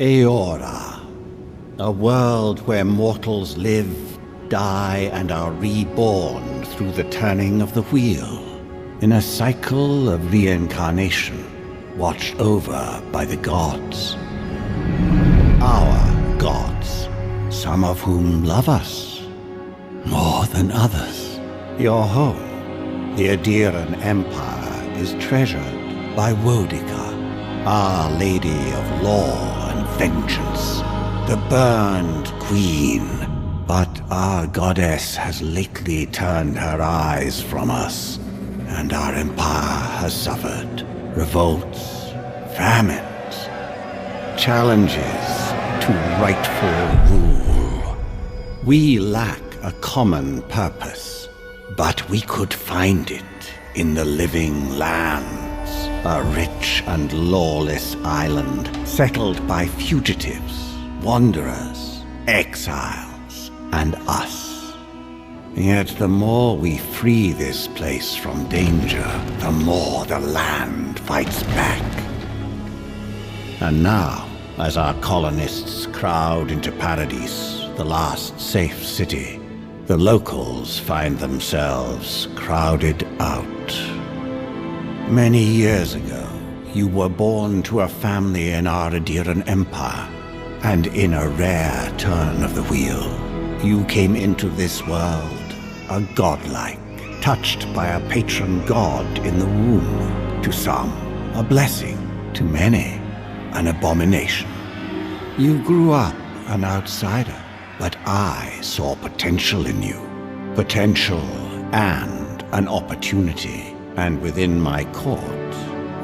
Eora, a world where mortals live, die, and are reborn through the turning of the wheel, in a cycle of reincarnation, watched over by the gods. Our gods, some of whom love us more than others. Your home, the Adiran Empire, is treasured by Wodica, Our Lady of Law and Vengeance, the Burned Queen. But our goddess has lately turned her eyes from us, and our empire has suffered revolts, famines, challenges to rightful rule. We lack a common purpose, but we could find it in the living lands, a rich and lawless island settled by fugitives, wanderers, exiles, and us. Yet the more we free this place from danger, the more the land fights back. And now, as our colonists crowd into Paradise, the last safe city, the locals find themselves crowded out. Many years ago, you were born to a family in our Adiran Empire, and in a rare turn of the wheel, you came into this world a godlike, touched by a patron god in the womb. To some, a blessing; to many, an abomination. You grew up an outsider, but I saw potential in you. Potential and an opportunity. And within my court,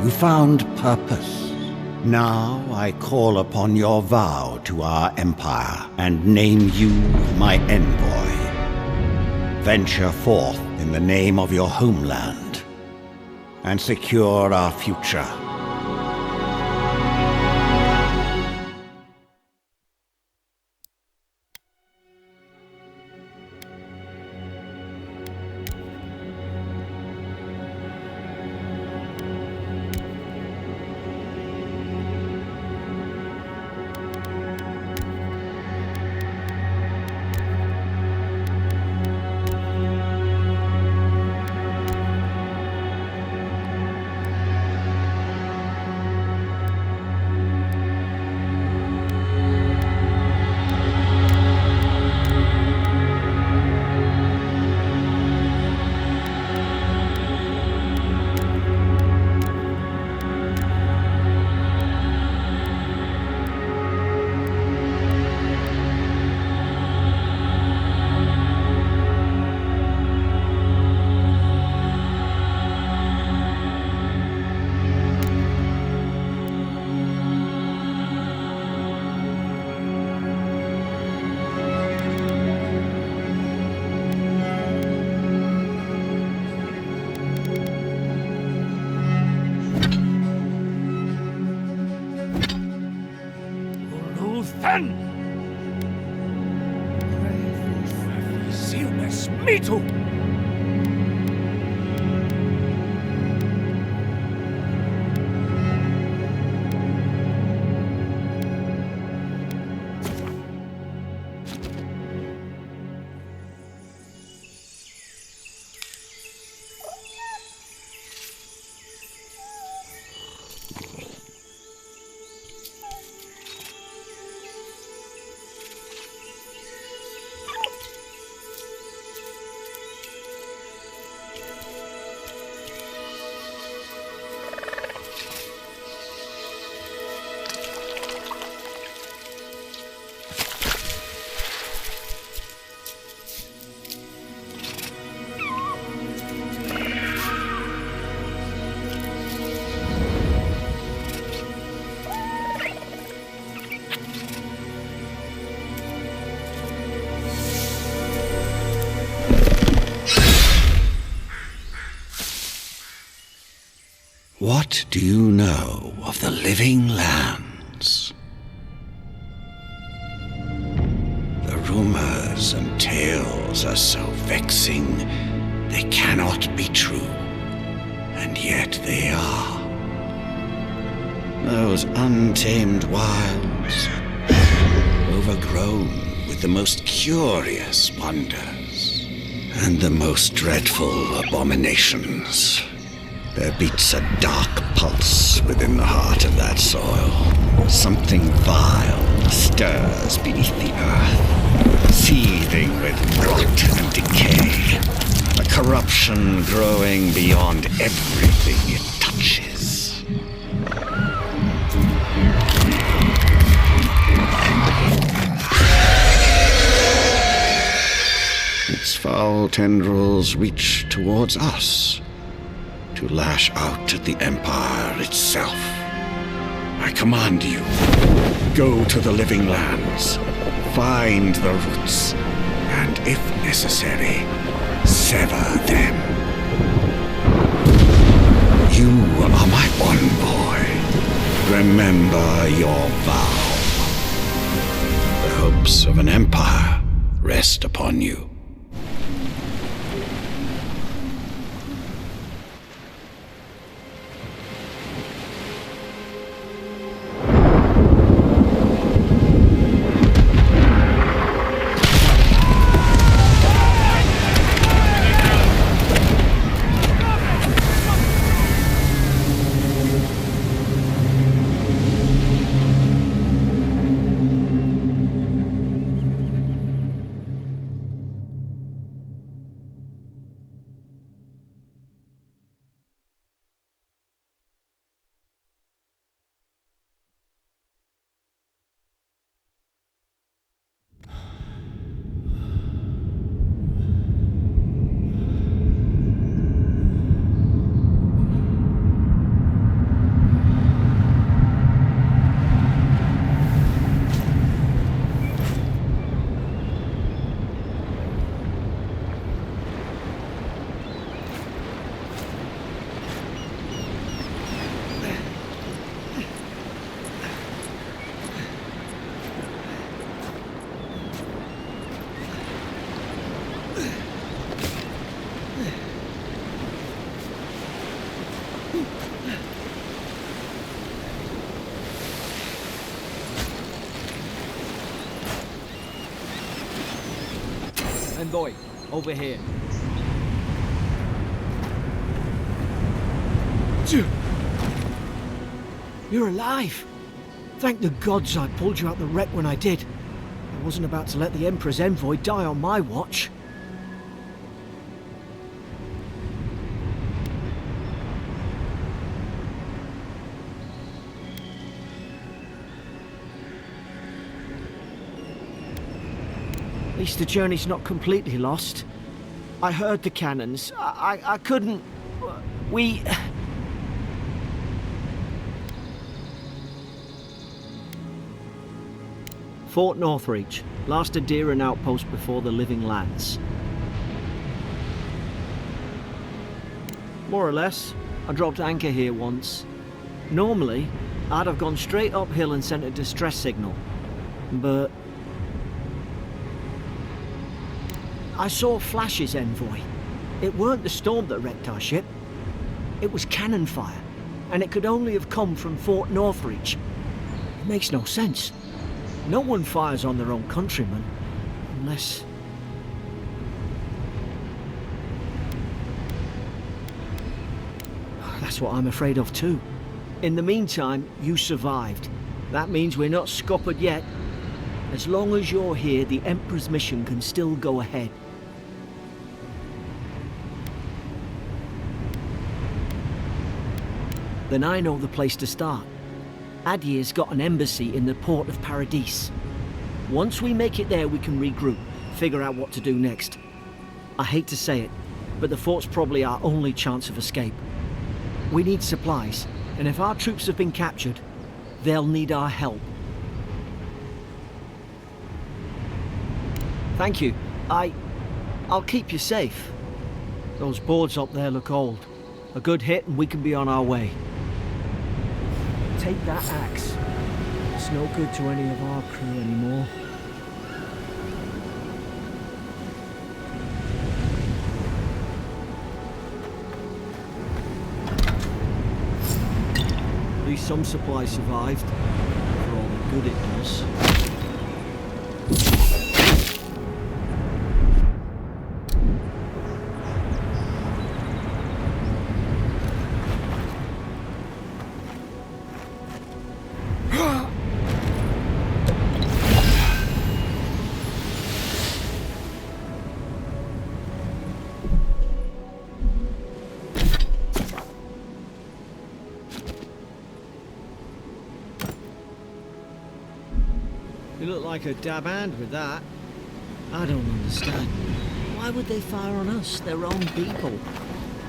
you found purpose. Now I call upon your vow to our empire and name you my envoy. Venture forth in the name of your homeland and secure our future. Me too! What do you know of the living lands? The rumors and tales are so vexing, they cannot be true, and yet they are. Those untamed wild wilds, overgrown with the most curious wonders and the most dreadful abominations. There beats a dark pulse within the heart of that soil. Something vile stirs beneath the earth, seething with rot and decay. A corruption growing beyond everything it touches. Its foul tendrils reach towards us, to lash out at the Empire itself. I command you, go to the living lands, find the roots, and if necessary, sever them. You are my one boy. Remember your vow. The hopes of an empire rest upon you. Envoy, over here. You're alive! Thank the gods I pulled you out the wreck when I did. I wasn't about to let the Emperor's envoy die on my watch. At least the journey's not completely lost. I heard the cannons. I couldn't... We... Fort Northreach. Last Adheran outpost before the Living Lands. More or less. I dropped anchor here once. Normally, I'd have gone straight uphill and sent a distress signal. But... I saw flashes, Envoy. It weren't the storm that wrecked our ship. It was cannon fire, and it could only have come from Fort Northreach. It makes no sense. No one fires on their own countrymen, unless... That's what I'm afraid of too. In the meantime, you survived. That means we're not scuppered yet. As long as you're here, the Emperor's mission can still go ahead. Then I know the place to start. Adir's got an embassy in the port of Paradis. Once we make it there, we can regroup, figure out what to do next. I hate to say it, but the fort's probably our only chance of escape. We need supplies, and if our troops have been captured, they'll need our help. Thank you. I'll keep you safe. Those boards up there look old. A good hit and we can be on our way. Take that axe. It's no good to any of our crew anymore. At least some supplies survived, for all the good it does. You look like a dab hand with that. I don't understand. Why would they fire on us, their own people?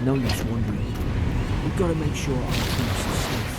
No use wondering. We've got to make sure our troops are safe.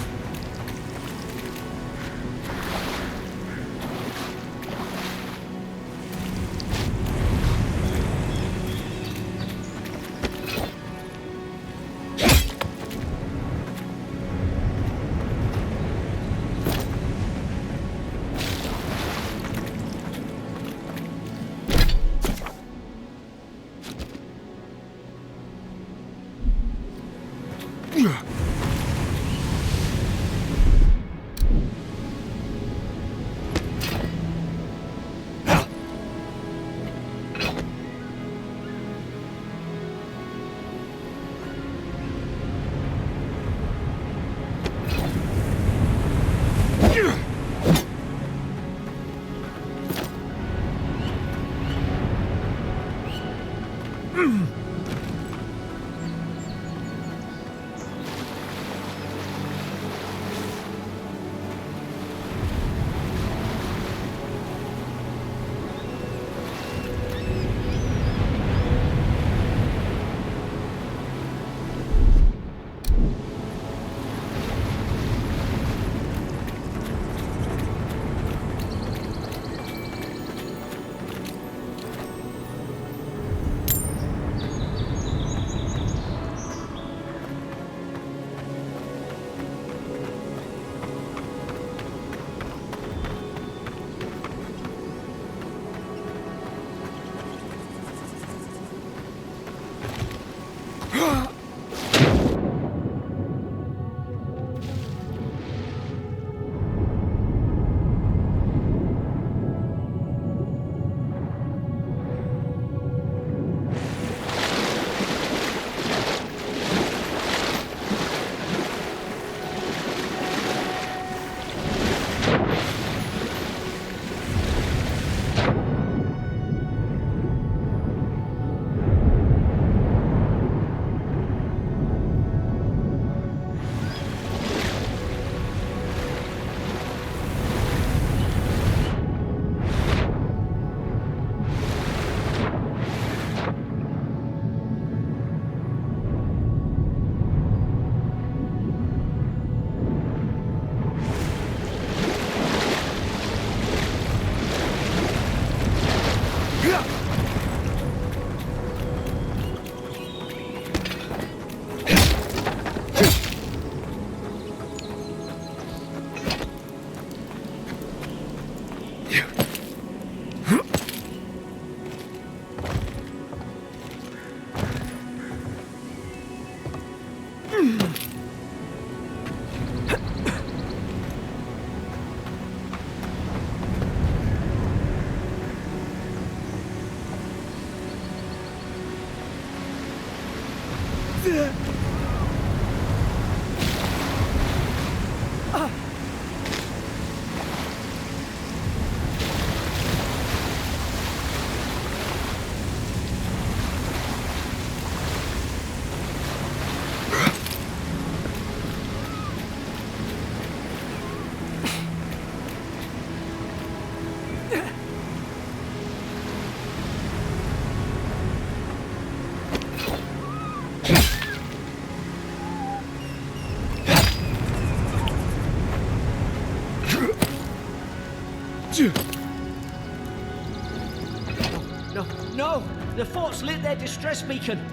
No! The fort's lit their distress beacon!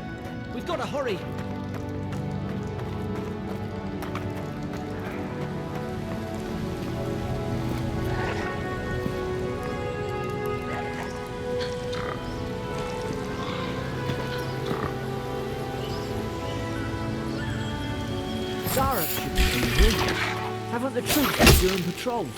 We've got to hurry! Zara should be here. Haven't the troops been doing patrols?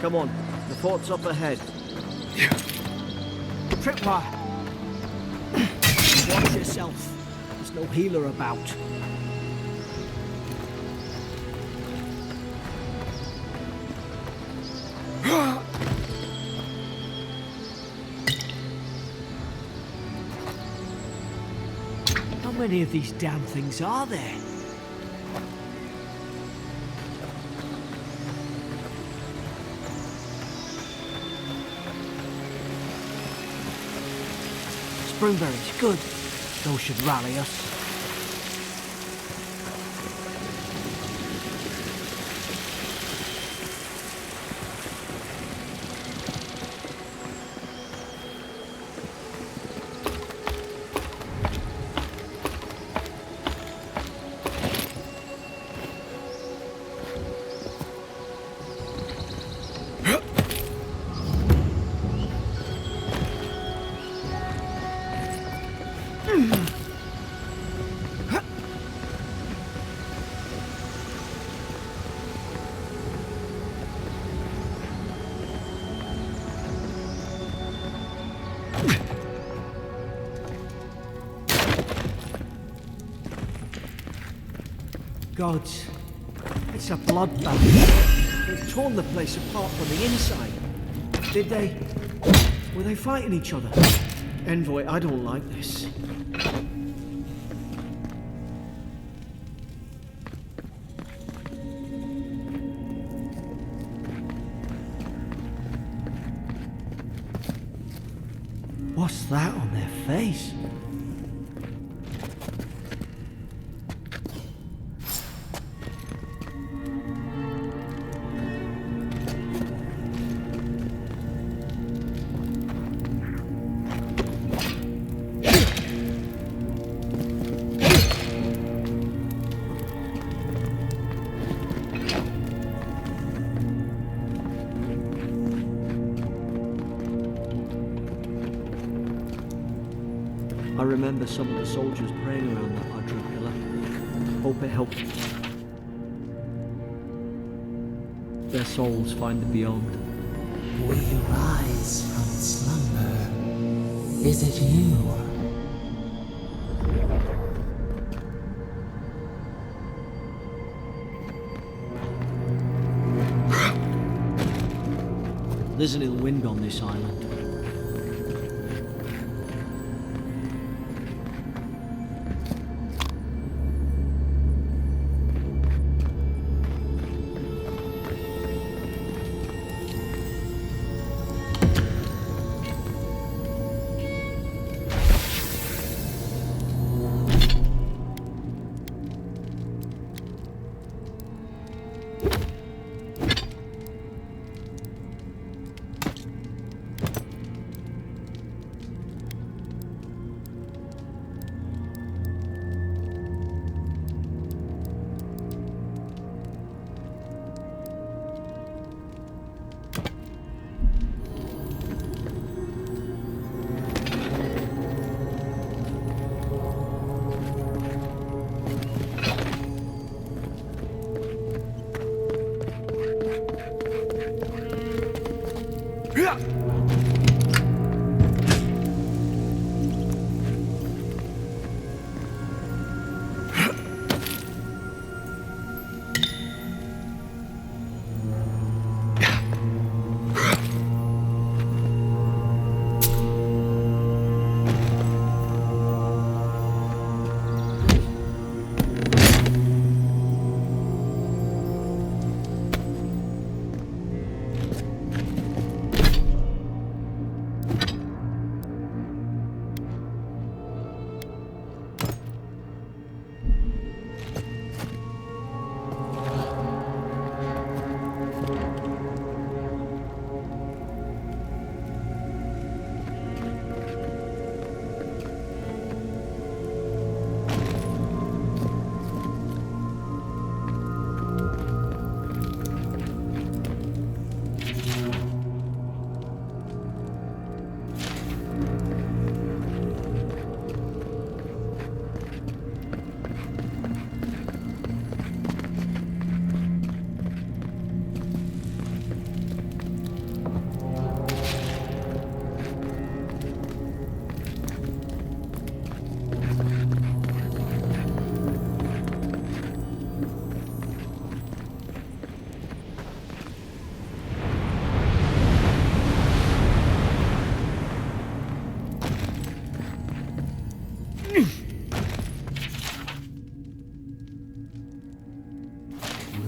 Come on, the fort's up ahead. Tripwire! Watch yourself. There's no healer about. How many of these damn things are there? Springberries, good. Those should rally us. Gods, it's a bloodbath. They've torn the place apart from the inside. Did they? Were they fighting each other? Envoy, I don't like this. What's that on their face? I remember some of the soldiers praying around that Hydra pillar. Hope it helped their souls find the beyond. Will you rise from slumber? Is it you? There's an ill wind on this island.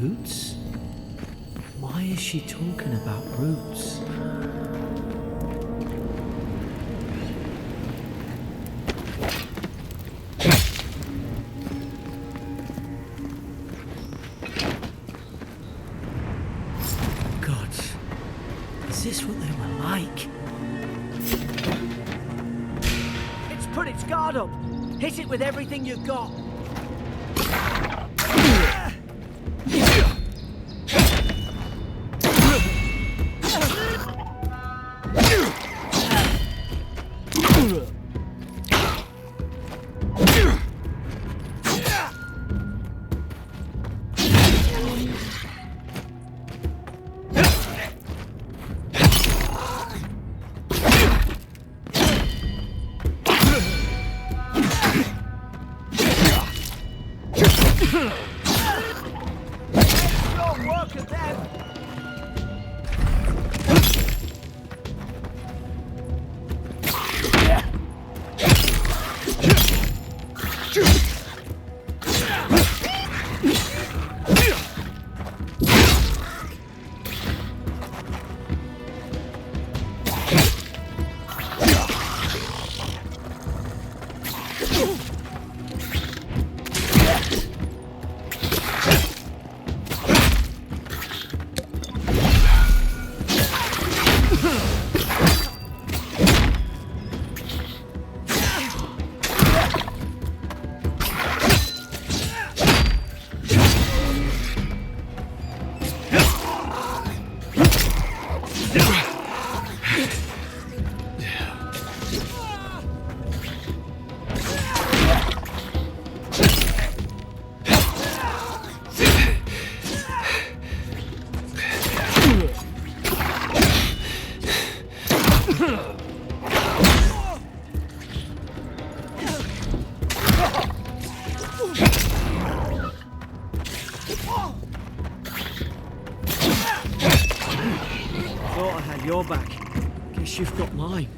Roots? Why is she talking about roots? God, is this what they were like? It's put its guard up. Hit it with everything you've got. Thought I had your back. Guess you've got mine.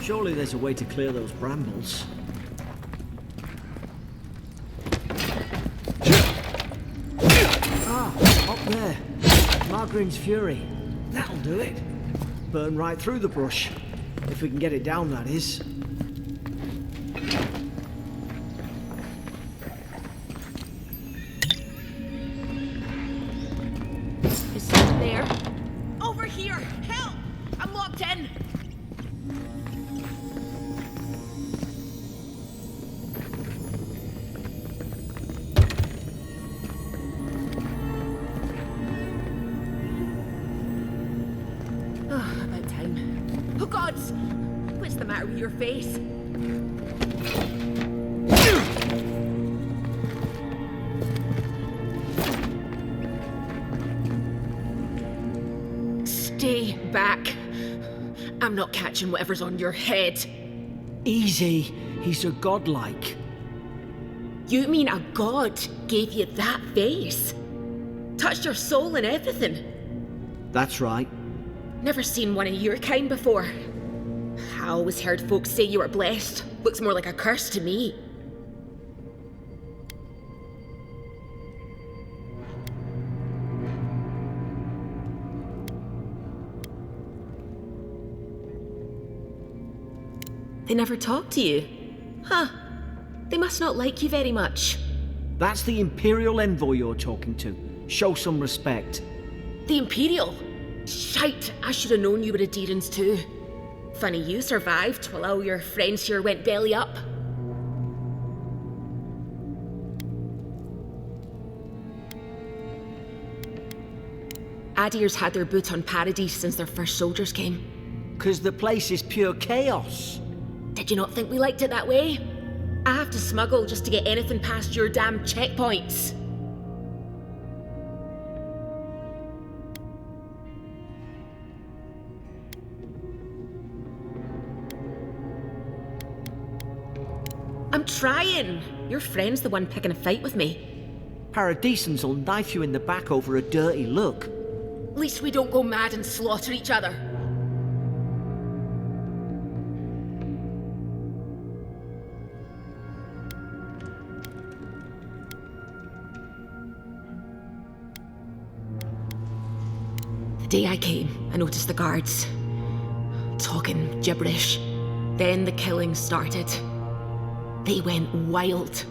Surely there's a way to clear those brambles. Ah, up there. Margarine's Fury. That'll do it. Burn right through the brush. If we can get it down, that is. Is someone there? Over here! Help! I'm locked in! About time. Oh gods! What's the matter with your face? Stay back. I'm not catching whatever's on your head. Easy. He's a godlike. You mean a god gave you that face? Touched your soul and everything? That's right. Never seen one of your kind before. I always heard folks say you were blessed. Looks more like a curse to me. They never talk to you? Huh. They must not like you very much. That's the Imperial envoy you're talking to. Show some respect. The Imperial? Shite, I should have known you were a Deerans too. Funny you survived while all your friends here went belly up. Adir's had their boot on Paradise since their first soldiers came. 'Cause the place is pure chaos. Did you not think we liked it that way? I have to smuggle just to get anything past your damn checkpoints. I'm trying. Your friend's the one picking a fight with me. Paradisans will knife you in the back over a dirty look. At least we don't go mad and slaughter each other. The day I came, I noticed the guards talking gibberish. Then the killing started. They went wild.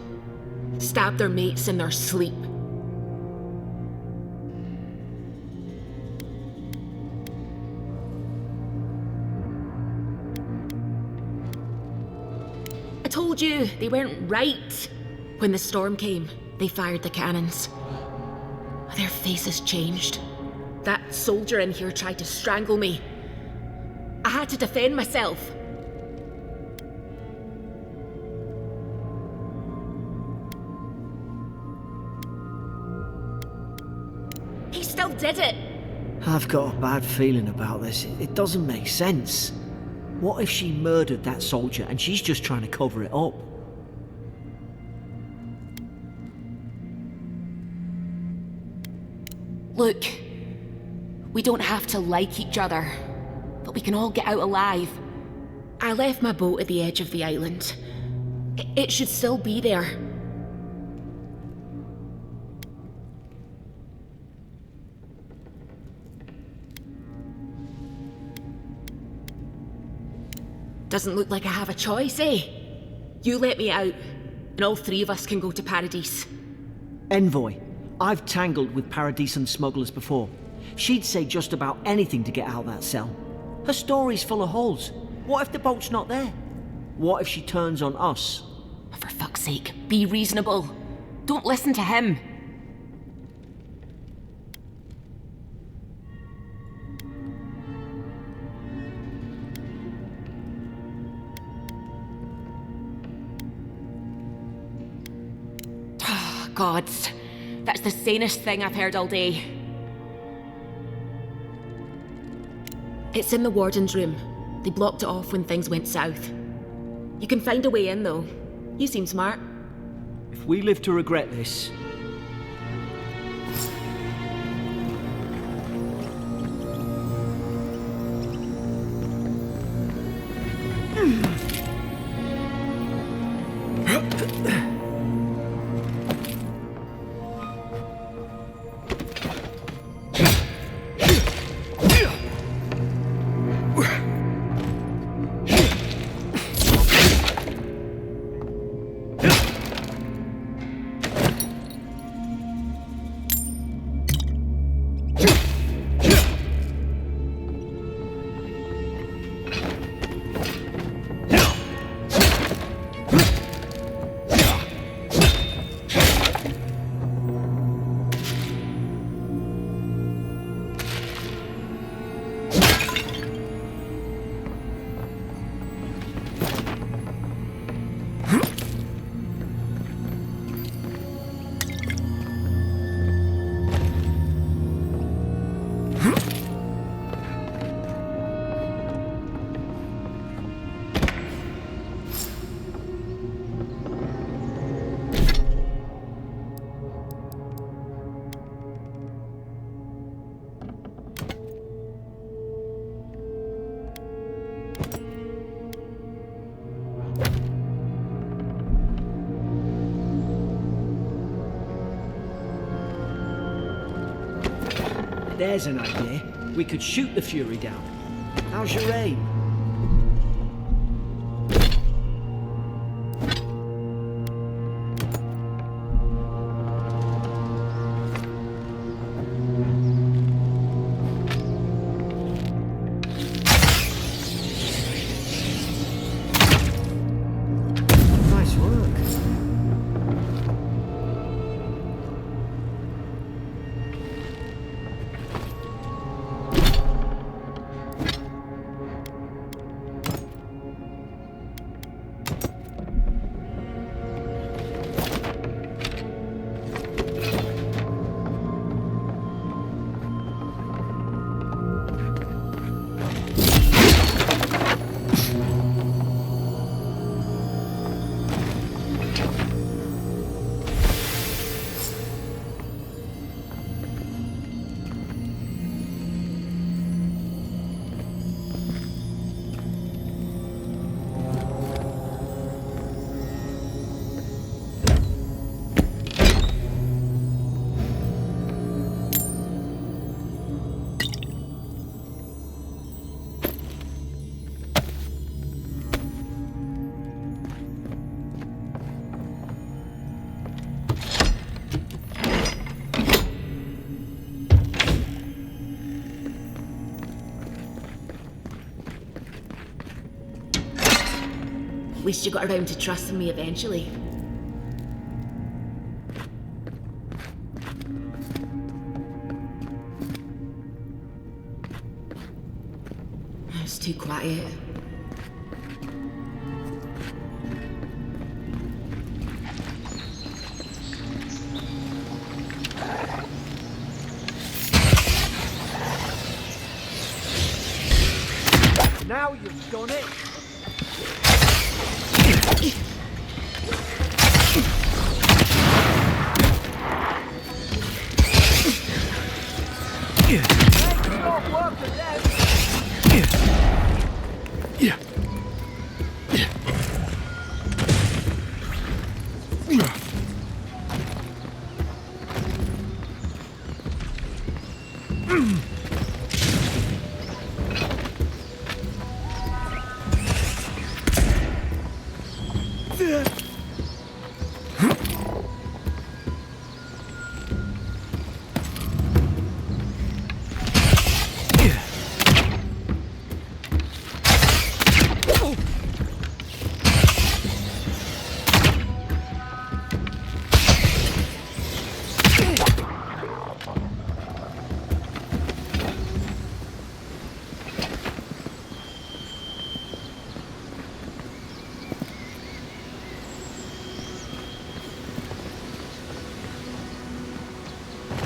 Stabbed their mates in their sleep. I told you, they weren't right. When the storm came, they fired the cannons. Their faces changed. That soldier in here tried to strangle me. I had to defend myself. He still did it. I've got a bad feeling about this. It doesn't make sense. What if she murdered that soldier and she's just trying to cover it up? Look, we don't have to like each other, but we can all get out alive. I left my boat at the edge of the island. It should still be there. Doesn't look like I have a choice, eh? You let me out, and all three of us can go to Paradise. Envoy, I've tangled with Paradisan smugglers before. She'd say just about anything to get out that cell. Her story's full of holes. What if the boat's not there? What if she turns on us? For fuck's sake, be reasonable. Don't listen to him. Gods, that's the sanest thing I've heard all day. It's in the warden's room. They blocked it off when things went south. You can find a way in, though. You seem smart. If we live to regret this... There's an idea. We could shoot the Fury down. How's your aim? Nice work. At least you got around to trusting me eventually. It's too quiet. Now you've done it! Stop working then!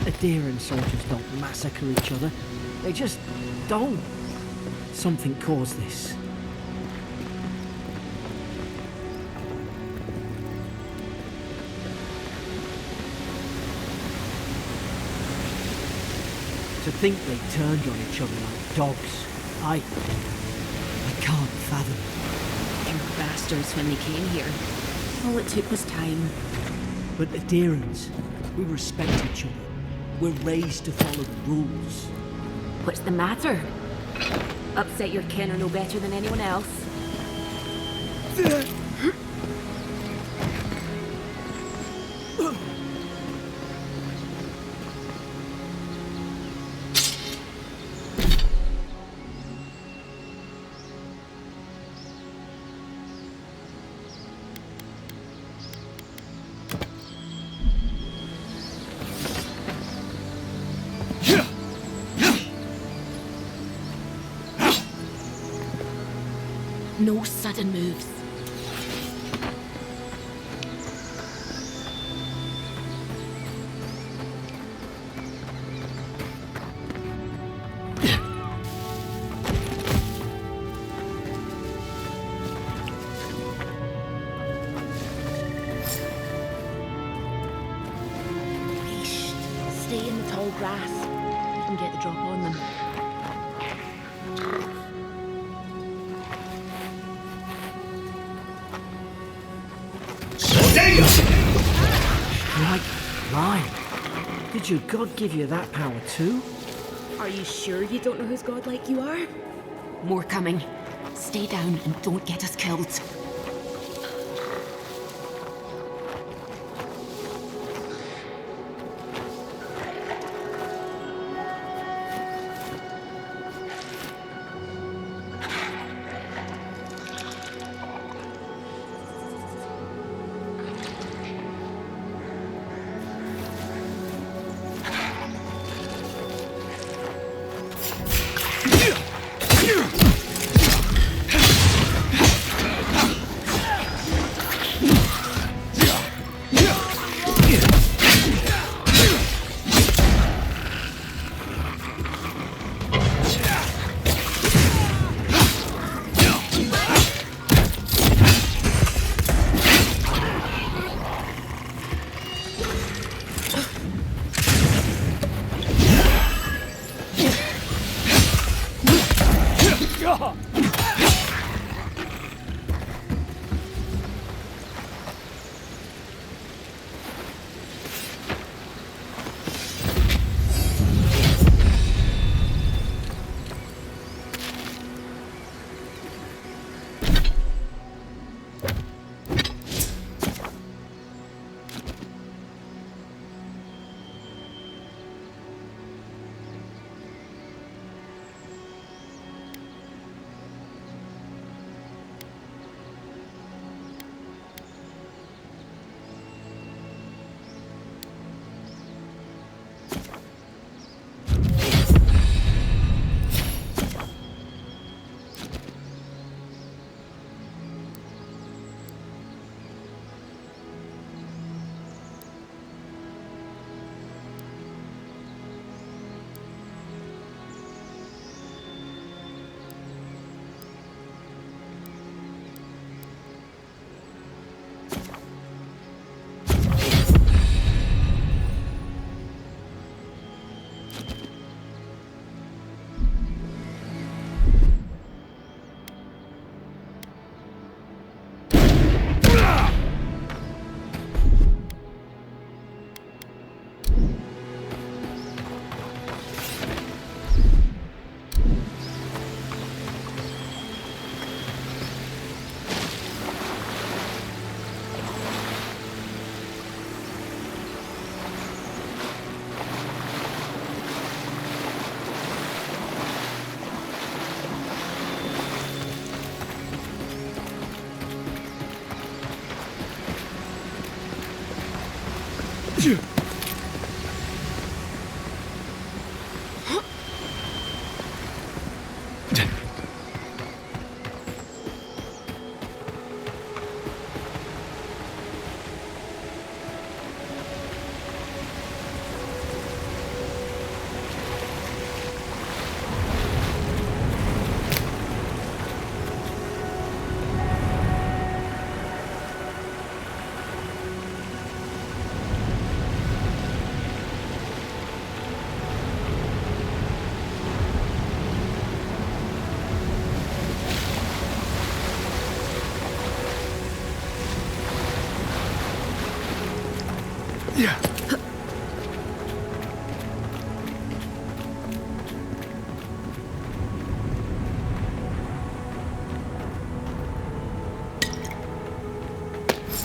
Adherent soldiers don't massacre each other. They just don't. Something caused this. To think they turned on each other like dogs. I can't fathom. They were bastards when they came here. All it took was time. But adherents, we respect each other. We're raised to follow the rules. What's the matter? Upset your kin are no better than anyone else? No sudden moves. Stay in the tall grass. You can get the drop on them. Like mine. Did your god give you that power too? Are you sure you don't know who's godlike you are? More coming. Stay down and don't get us killed.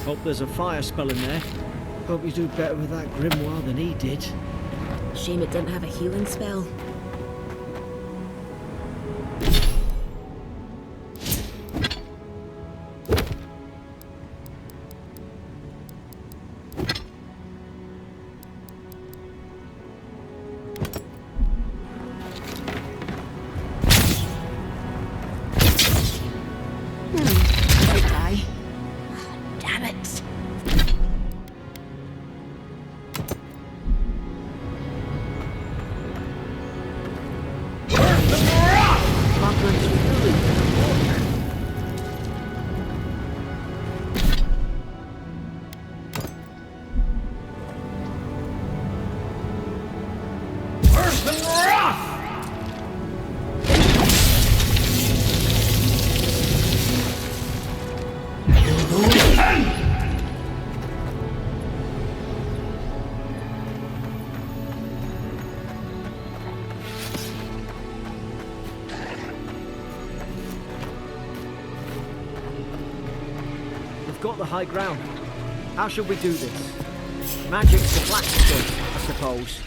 Hope there's a fire spell in there. Hope you do better with that grimoire than he did. Shame it didn't have a healing spell. Might die. Damn it. We've got the high ground. How should we do this? Magic's the black stuff, I suppose.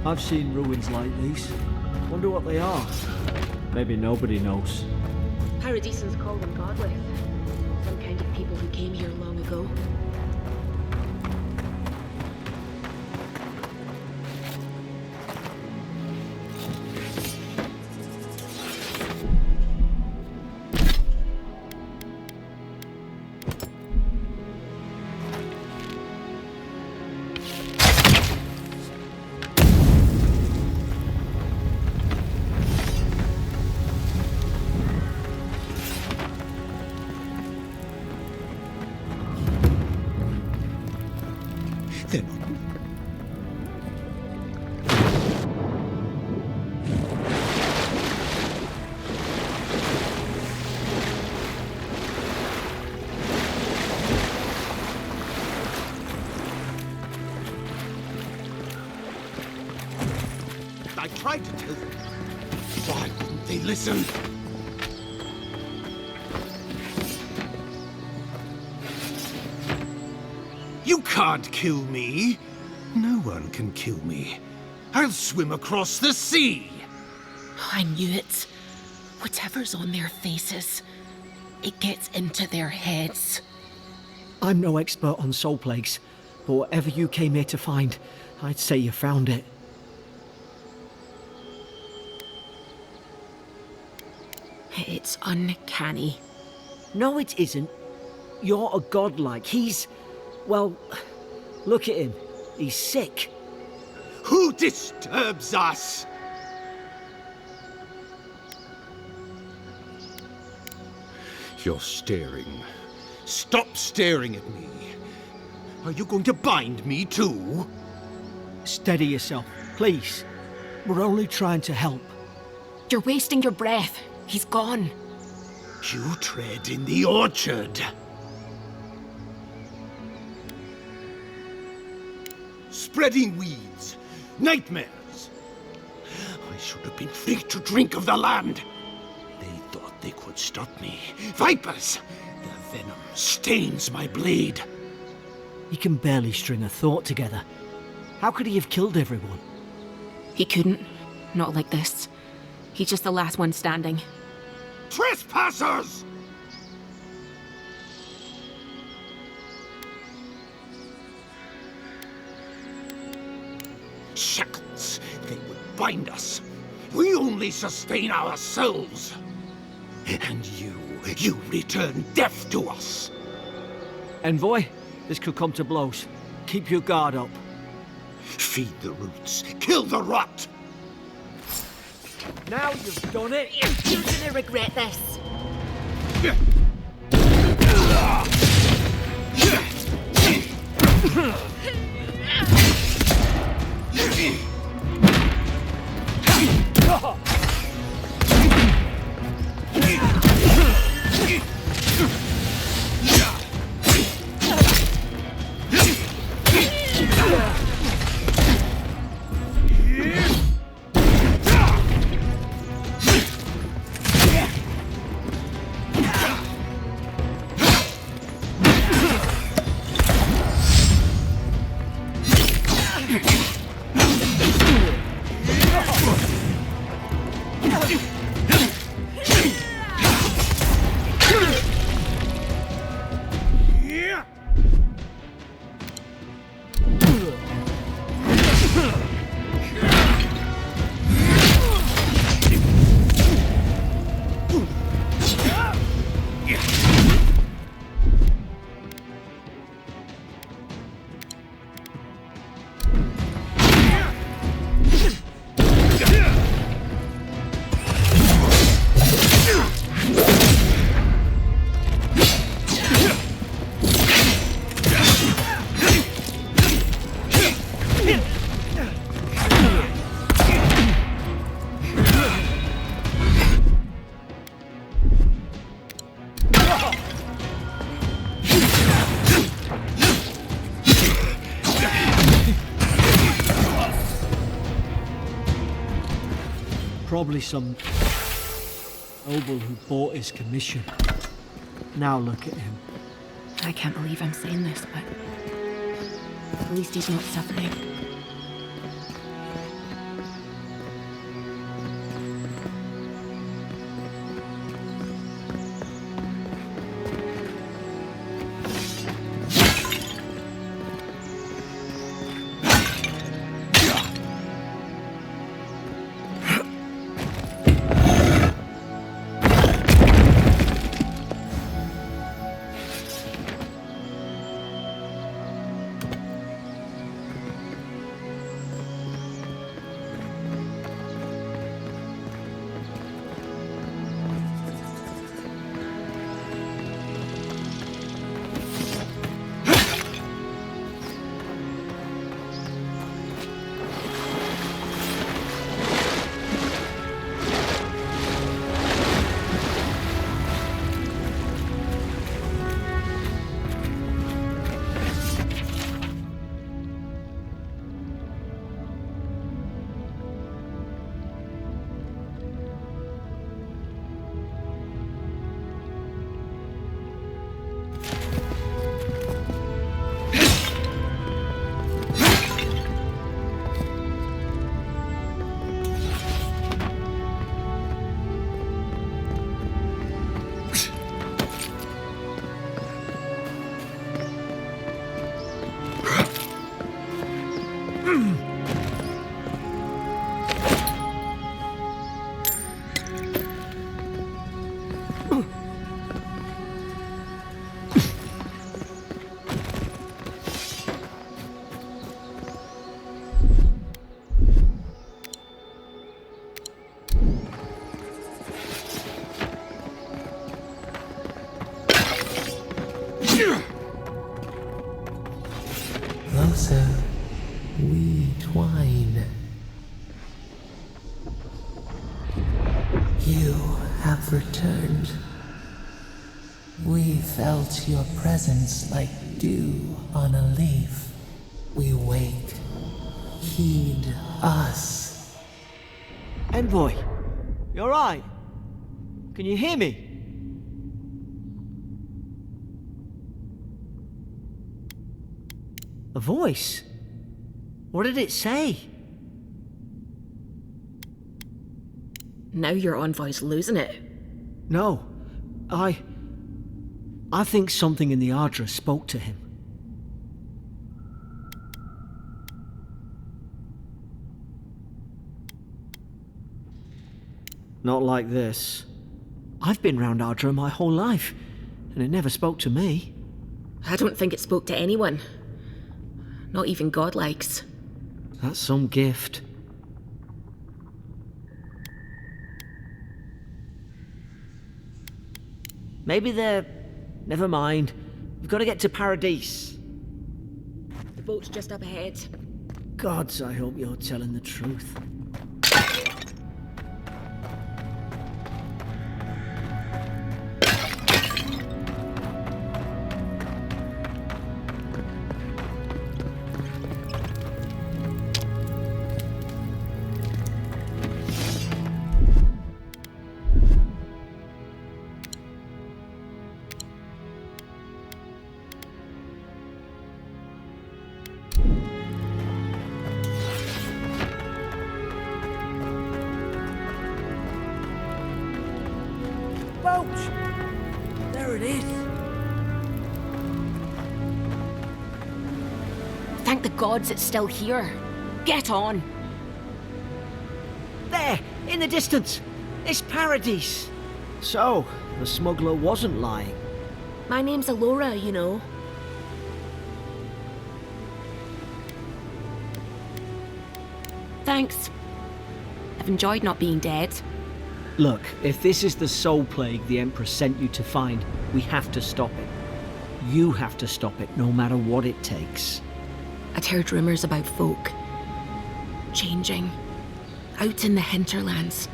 I've seen ruins like these. Wonder what they are. Maybe nobody knows. Paradisans call them godless. Some kind of people who came here long ago. Then I tried to tell them. Why wouldn't they listen? You can't kill me. No one can kill me. I'll swim across the sea. I knew it. Whatever's on their faces, it gets into their heads. I'm no expert on soul plagues, but whatever you came here to find, I'd say you found it. It's uncanny. No, it isn't. You're a godlike. He's... well, look at him. He's sick. Who disturbs us? You're staring. Stop staring at me. Are you going to bind me too? Steady yourself, please. We're only trying to help. You're wasting your breath. He's gone. You tread in the orchard. Spreading weeds. Nightmares. I should have been free to drink of the land. They thought they could stop me. Vipers! The venom stains my blade. He can barely string a thought together. How could he have killed everyone? He couldn't. Not like this. He's just the last one standing. Trespassers! Shackles. They would bind us. We only sustain ourselves. And you return death to us. Envoy, this could come to blows. Keep your guard up. Feed the roots. Kill the rot. Now you've done it. You're gonna regret this. Probably some noble who bought his commission. Now look at him. I can't believe I'm saying this, but at least he's not suffering. Closer, we twine. You have returned. We felt your presence like dew on a leaf. We wake. Heed us. Envoy, you alright? Can you hear me? A voice? What did it say? Now your envoy's losing it. No, I think something in the Ardra spoke to him. Not like this. I've been round Ardra my whole life, and it never spoke to me. I don't think it spoke to anyone. Not even godlikes. That's some gift. Maybe they're... Never mind. We've got to get to Paradise. The boat's just up ahead. Gods, I hope you're telling the truth. There it is. Thank the gods it's still here. Get on. There, in the distance. It's Paradise. So, the smuggler wasn't lying. My name's Alora, you know. Thanks. I've enjoyed not being dead. Look, if this is the soul plague the Empress sent you to find, we have to stop it. You have to stop it, no matter what it takes. I'd heard rumours about folk changing out in the hinterlands.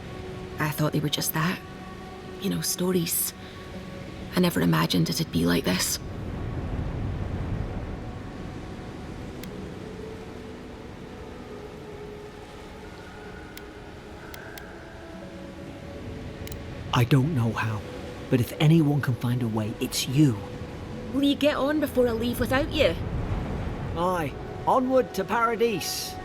I thought they were just that. You know, stories. I never imagined it'd be like this. I don't know how, but if anyone can find a way, it's you. Will you get on before I leave without you? Aye, onward to Paradise.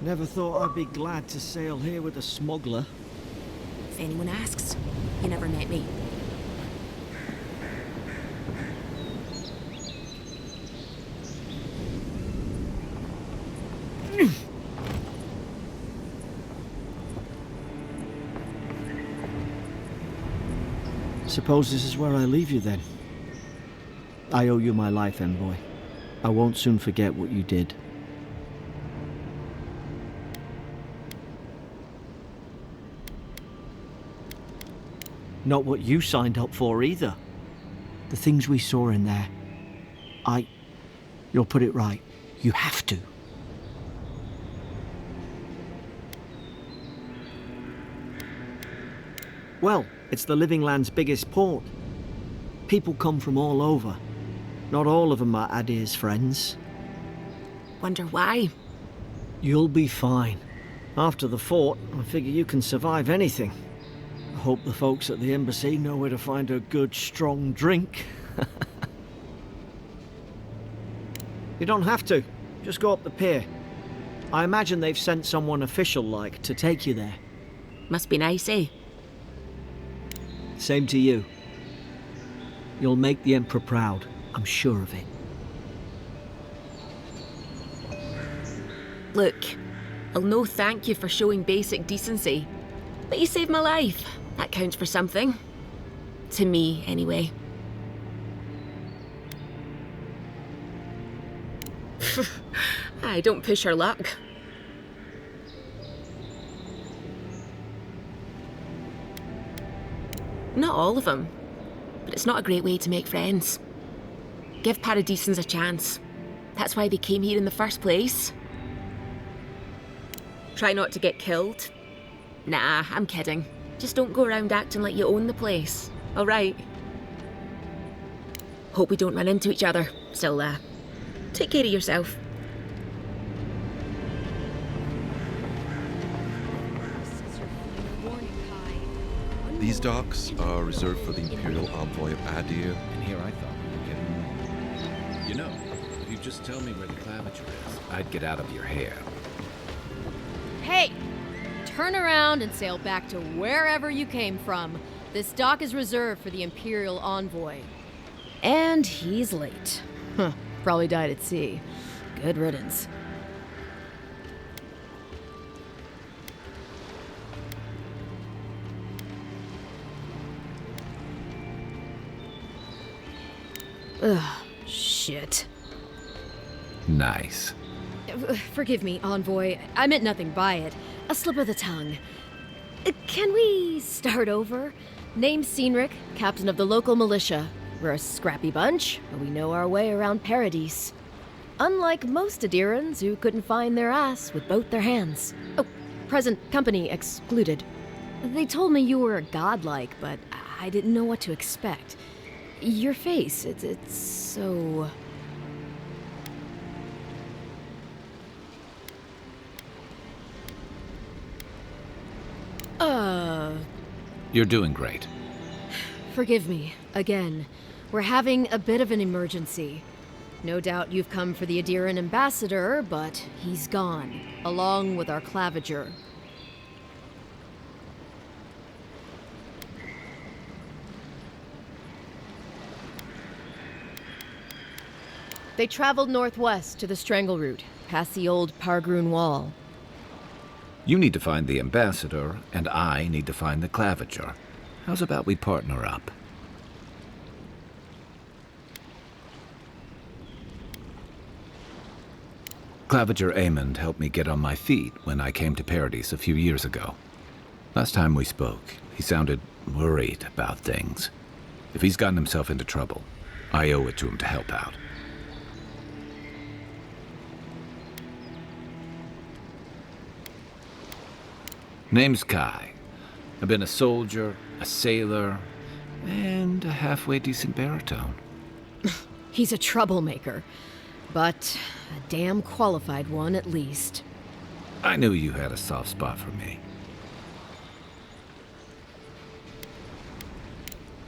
Never thought I'd be glad to sail here with a smuggler. If anyone asks, you never met me. Suppose this is where I leave you then. I owe you my life, Envoy. I won't soon forget what you did. Not what you signed up for either. The things we saw in there. You'll put it right. You have to. Well, it's the Living Land's biggest port. People come from all over. Not all of them are Adir's friends. Wonder why? You'll be fine. After the fort, I figure you can survive anything. I hope the folks at the embassy know where to find a good, strong drink. You don't have to. Just go up the pier. I imagine they've sent someone official-like to take you there. Must be nice, eh? Same to you. You'll make the Emperor proud, I'm sure of it. Look, I'll no thank you for showing basic decency, but you saved my life. That counts for something. To me, anyway. I don't push her luck. Not all of them, but it's not a great way to make friends. Give Paradisans a chance. That's why they came here in the first place. Try not to get killed. Nah, I'm kidding. Just don't go around acting like you own the place, alright? Hope we don't run into each other. Still, take care of yourself. These docks are reserved for the Imperial Envoy of Adir. And here I thought we were getting... You know, if you just tell me where the claviture is, I'd get out of your hair. Hey! Turn around and sail back to wherever you came from. This dock is reserved for the Imperial Envoy. And he's late. Huh, probably died at sea. Good riddance. Ugh, shit. Nice. Forgive me, Envoy. I meant nothing by it. A slip of the tongue. Can we start over? Name's Cynric, captain of the local militia. We're a scrappy bunch, but we know our way around Paradise. Unlike most Adirans who couldn't find their ass with both their hands. Oh, present company excluded. They told me you were godlike, but I didn't know what to expect. Your face, it's so... You're doing great. Forgive me, again. We're having a bit of an emergency. No doubt you've come for the Adiran ambassador, but he's gone, along with our claviger. They traveled northwest to the Strangle Route, past the old Pargroon Wall. You need to find the ambassador, and I need to find the claviger. How's about we partner up? Claviger Aemond helped me get on my feet when I came to Paradise a few years ago. Last time we spoke, he sounded worried about things. If he's gotten himself into trouble, I owe it to him to help out. Name's Kai. I've been a soldier, a sailor, and a halfway decent baritone. He's a troublemaker, but a damn qualified one at least. I knew you had a soft spot for me.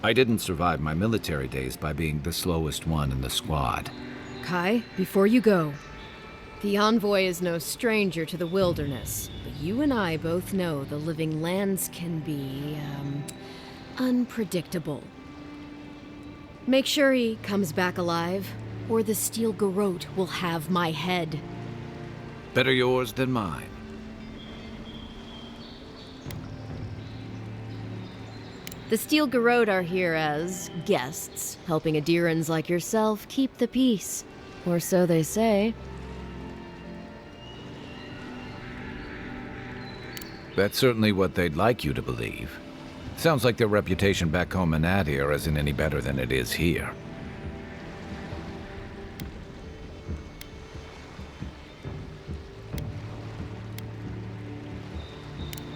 I didn't survive my military days by being the slowest one in the squad. Kai, before you go, the Envoy is no stranger to the wilderness, but you and I both know the living lands can be, unpredictable. Make sure he comes back alive, or the Steel Garrote will have my head. Better yours than mine. The Steel Garrote are here as guests, helping Adirans like yourself keep the peace. Or so they say. That's certainly what they'd like you to believe. Sounds like their reputation back home in Adir isn't any better than it is here.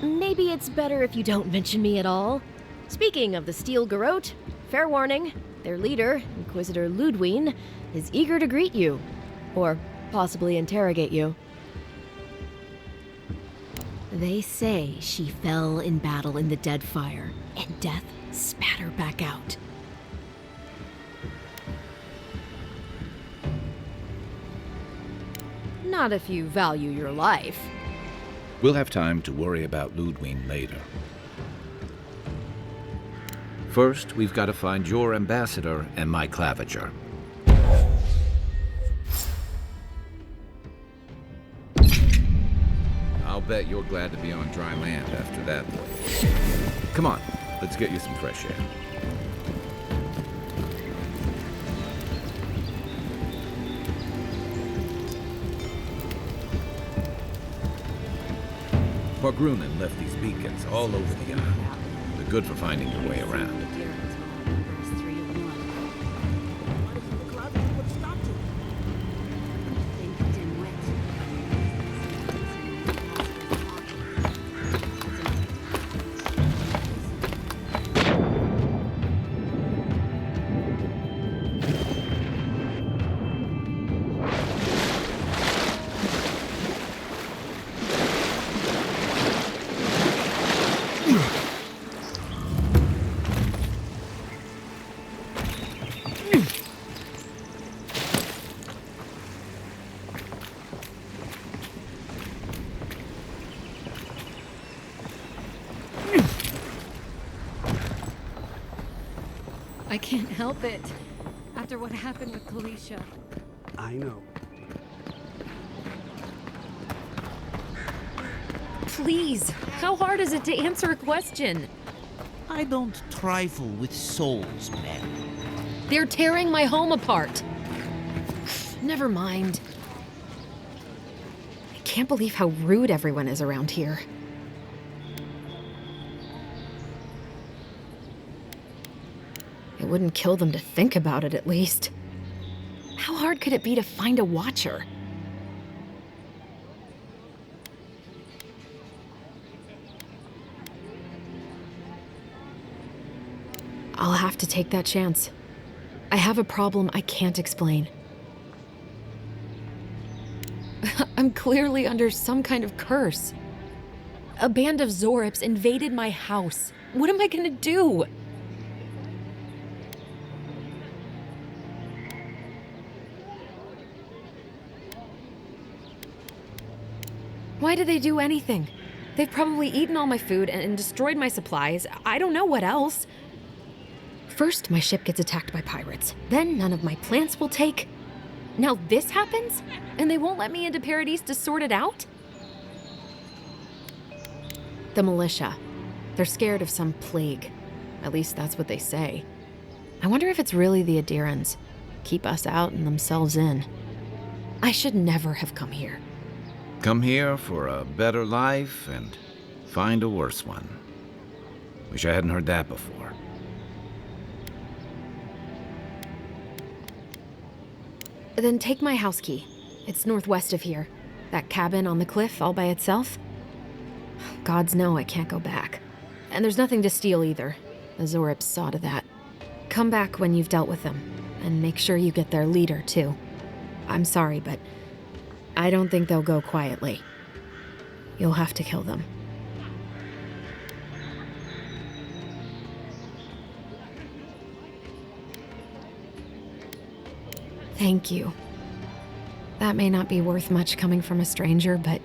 Maybe it's better if you don't mention me at all. Speaking of the Steel Garrote, fair warning, their leader, Inquisitor Ludwine, is eager to greet you. Or possibly interrogate you. They say she fell in battle in the Deadfire, and death spat her back out. Not if you value your life. We'll have time to worry about Ludwig later. First, we've got to find your ambassador and my claviger. I'll bet you're glad to be on dry land after that voyage. Come on, let's get you some fresh air. Grunen left these beacons all over the island. They're good for finding your way around. I can't help it. After what happened with Kalisha. I know. Please, how hard is it to answer a question? I don't trifle with souls, man. They're tearing my home apart. Never mind. I can't believe how rude everyone is around here. It wouldn't kill them to think about it, at least. How hard could it be to find a watcher? I'll have to take that chance. I have a problem I can't explain. I'm clearly under some kind of curse. A band of Zorips invaded my house. What am I gonna do? Why did they do anything? They've probably eaten all my food and destroyed my supplies. I don't know what else. First, my ship gets attacked by pirates. Then none of my plants will take. Now this happens? And they won't let me into Paradise to sort it out? The militia. They're scared of some plague. At least that's what they say. I wonder if it's really the Adirans. Keep us out and themselves in. I should never have come here. Come here for a better life and find a worse one. Wish I hadn't heard that before. Then take my house key. It's northwest of here. That cabin on the cliff all by itself. Gods know I can't go back. And there's nothing to steal either. The Zorips saw to that. Come back when you've dealt with them. And make sure you get their leader, too. I'm sorry, but I don't think they'll go quietly. You'll have to kill them. Thank you. That may not be worth much coming from a stranger, but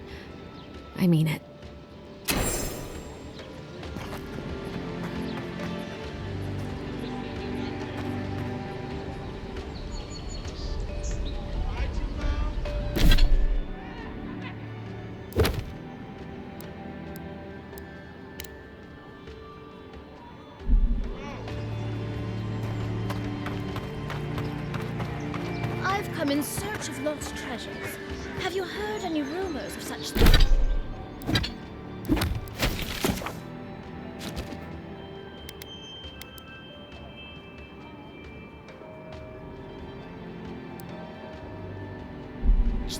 I mean it. I'm in search of lost treasures. Have you heard any rumors of such things?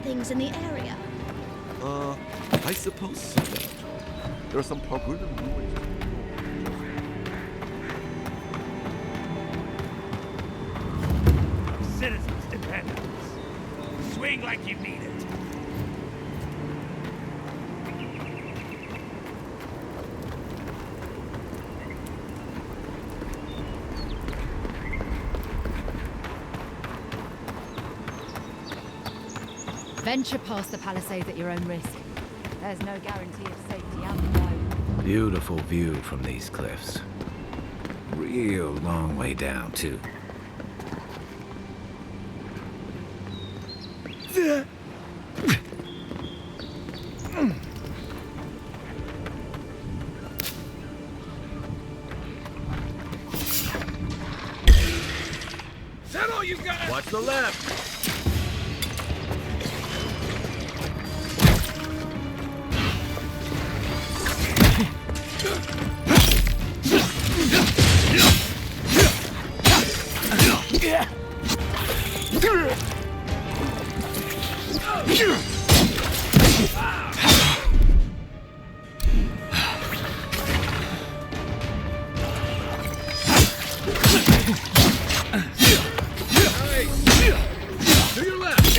Things in the area? I suppose so. There are some Pargunan ruins. Citizens' dependence. Swing like you mean it. Venture past the palisades at your own risk. There's no guarantee of safety out the road. Beautiful view from these cliffs. Real long way down, too. Is that all you got? Watch the left! To your left!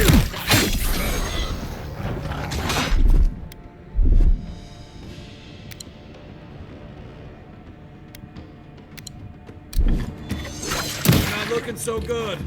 Not looking so good.